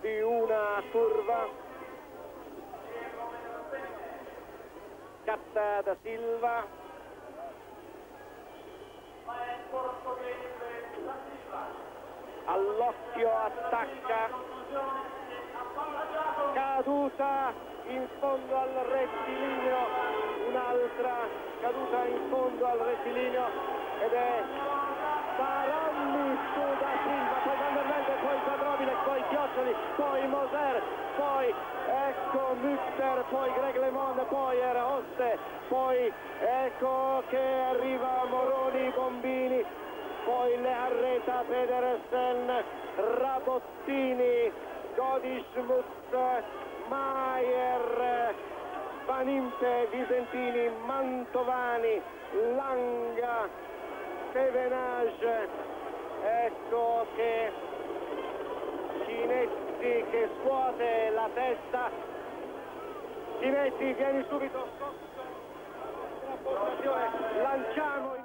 di una curva. Scatta da Silva. All'occhio attacca. Caduta in fondo al rettilineo, un'altra caduta in fondo al rettilineo ed è Baralli su da Silva, poi Van der Velde, poi Zadrovile, poi Chioccioli, poi Moser, poi ecco Mütter, poi Greg LeMond, poi Erhoste, poi ecco che arriva Moroni, Bombini, poi le Arreta, Pedersen, Rabottini, Godismuth, Maier, Van Impe, Visentini, Mantovani, Langa, Stevenage, ecco che Chinetti che scuote la testa. Chinetti, vieni subito sotto la postazione, lanciamo